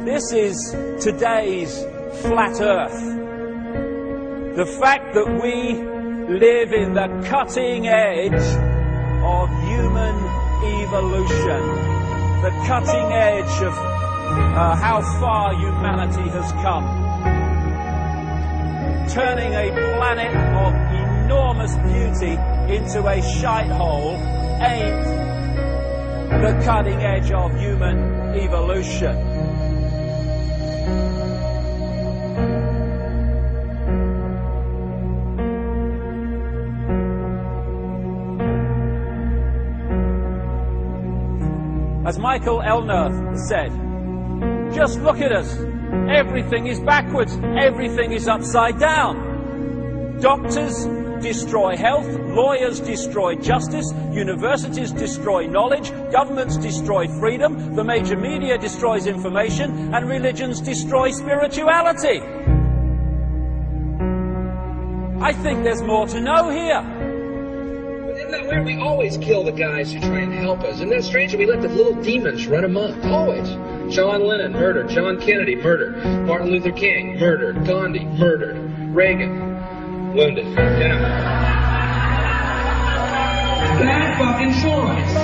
This is today's flat Earth. The fact that we live in the cutting edge of human evolution. The cutting edge of how far humanity has come. Turning a planet of enormous beauty into a shithole ain't the cutting edge of human evolution. As Michael Elner said, just look at us. Everything is backwards. Everything is upside down. Doctors destroy health, lawyers destroy justice, universities destroy knowledge, governments destroy freedom, the major media destroys information, and religions destroy spirituality. I think there's more to know here. Isn't that weird? We always kill the guys who try and help us. Isn't that strange that we let the little demons run amok? Always. John Lennon, murdered. John Kennedy, murdered. Martin Luther King, murdered. Gandhi, murdered. Reagan, wounded. You know. Bad fucking choice.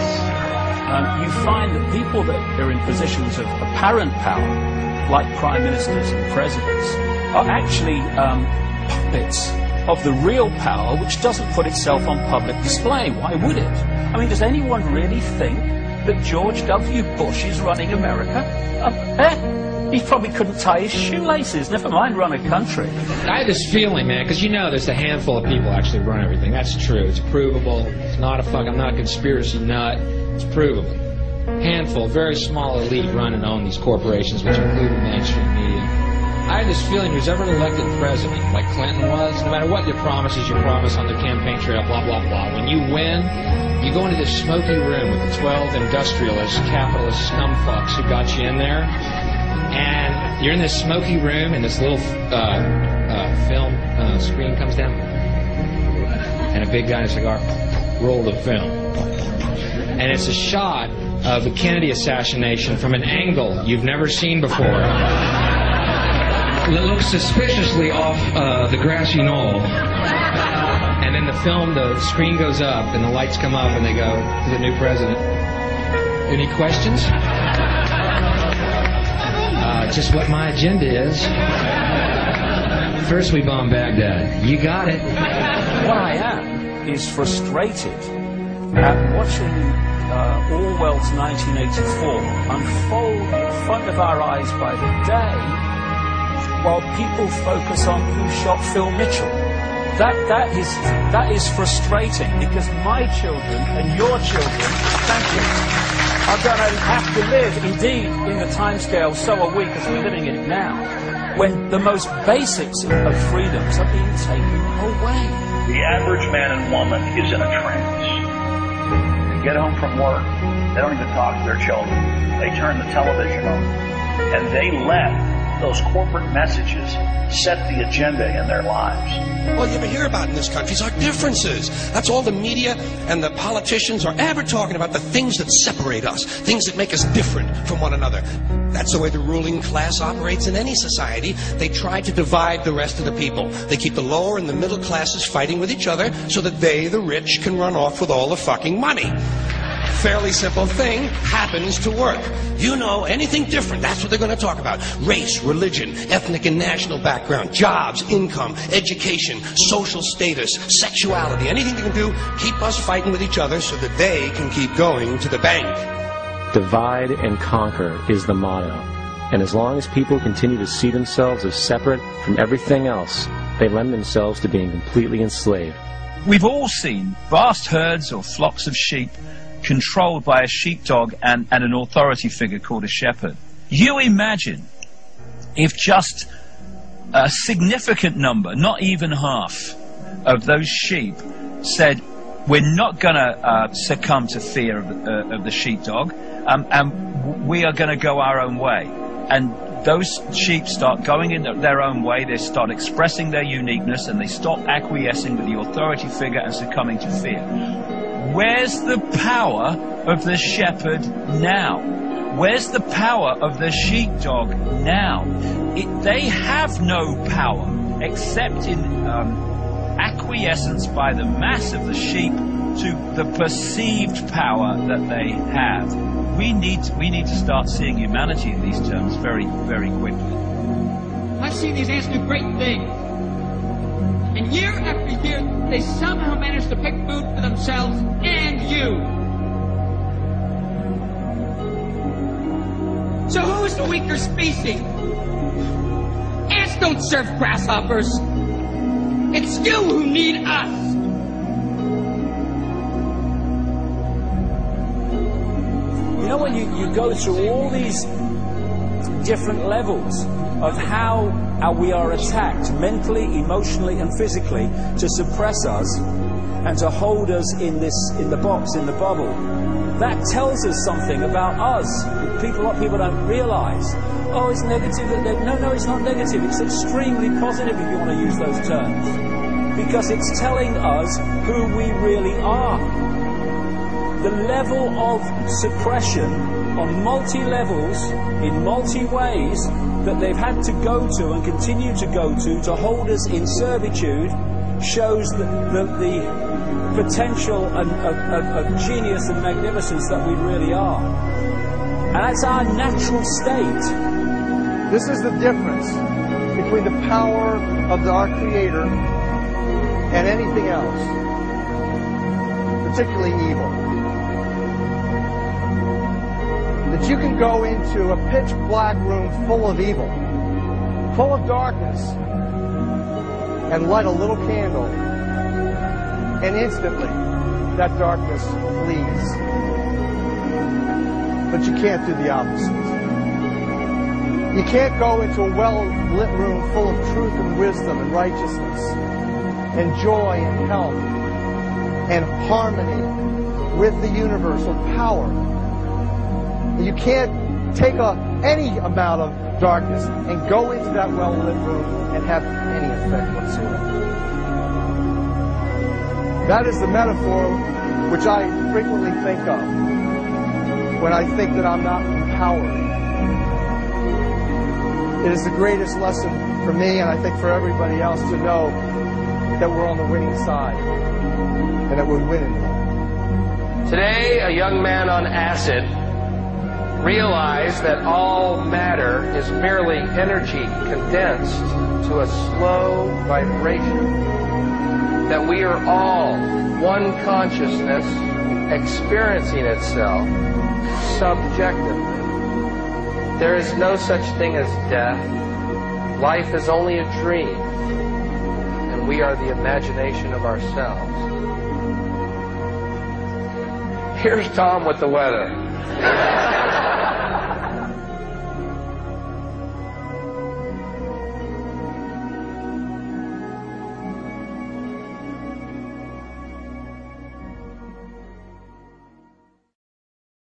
You find that people that are in positions of apparent power, like prime ministers and presidents, are actually puppets of the real power, which doesn't put itself on public display. Why would it? I mean, does anyone really think that George W. Bush is running America? He probably couldn't tie his shoelaces, never mind run a country. I had this feeling, man, because you know there's a handful of people actually run everything. That's true. It's provable. It's not I'm not a conspiracy nut. It's provable. Handful, very small elite run and own these corporations, which include the mainstream media. I had this feeling who's ever elected president, like Clinton was, no matter what your promises you promise on the campaign trail, blah, blah, blah, when you win, you go into this smoky room with the 12 industrialist, capitalist scumfucks who got you in there, and you're in this smoky room, and this little film screen comes down, and a big guy in a cigar, roll the film. And it's a shot of the Kennedy assassination from an angle you've never seen before. It looks suspiciously off the grassy knoll. And then the screen goes up, and the lights come up, and they go to the new president. Any questions? Just what my agenda is. First we bomb Baghdad. You got it. What I am is frustrated at watching Orwell's 1984 unfold in front of our eyes by the day, while people focus on who shot Phil Mitchell. That is frustrating, because my children and your children, thank you, are going to have to live, indeed, in the timescale, so are we, because we're living in it now, when the most basics of freedoms are being taken away. The average man and woman is in a trance. They get home from work, they don't even talk to their children. They turn the television on, and they let those corporate messages set the agenda in their lives. All you ever hear about in this country is our differences. That's all the media and the politicians are ever talking about, the things that separate us, things that make us different from one another. That's the way the ruling class operates in any society. They try to divide the rest of the people. They keep the lower and the middle classes fighting with each other so that they, the rich, can run off with all the fucking money. Fairly simple thing happens to work. You know, anything different, that's what they're going to talk about. Race, religion, ethnic and national background, jobs, income, education, social status, sexuality, anything they can do, keep us fighting with each other so that they can keep going to the bank. Divide and conquer is the motto. And as long as people continue to see themselves as separate from everything else, they lend themselves to being completely enslaved. We've all seen vast herds or flocks of sheep controlled by a sheepdog and an authority figure called a shepherd. You imagine if just a significant number, not even half, of those sheep said, we're not going to succumb to fear of the sheepdog, and we are going to go our own way. And those sheep start going in their own way, they start expressing their uniqueness, and they stop acquiescing with the authority figure and succumbing to fear. Where's the power of the shepherd now? Where's the power of the sheepdog now? They have no power except in acquiescence by the mass of the sheep to the perceived power that they have. We need to start seeing humanity in these terms very, very quickly. I see these ants do great things. And year after year, they somehow manage to pick food for themselves and you. So who's the weaker species? Ants don't serve grasshoppers. It's you who need us. You know, when you go through all these different levels of how we are attacked mentally, emotionally, and physically to suppress us and to hold us in the box, in the bubble, that tells us something about us. People don't realize. Oh, it's negative. No, it's not negative. It's extremely positive, if you want to use those terms, because it's telling us who we really are. The level of suppression on multi-levels, in multi-ways, that they've had to go to and continue to go to hold us in servitude, shows the potential of genius and magnificence that we really are. And that's our natural state. This is the difference between the power of our Creator and anything else, particularly evil. That you can go into a pitch black room full of evil, full of darkness, and light a little candle, and instantly that darkness flees. But you can't do the opposite. You can't go into a well-lit room full of truth and wisdom and righteousness and joy and health and harmony with the universal power. You can't take any amount of darkness and go into that well-lit room and have any effect whatsoever. That is the metaphor which I frequently think of when I think that I'm not empowered. It is the greatest lesson for me, and I think for everybody else, to know that we're on the winning side and that we're winning. Today, a young man on acid realized that all matter is merely energy condensed to a slow vibration, that we are all one consciousness experiencing itself subjectively. There is no such thing as death. Life is only a dream, and we are the imagination of ourselves. Here's Tom with the weather.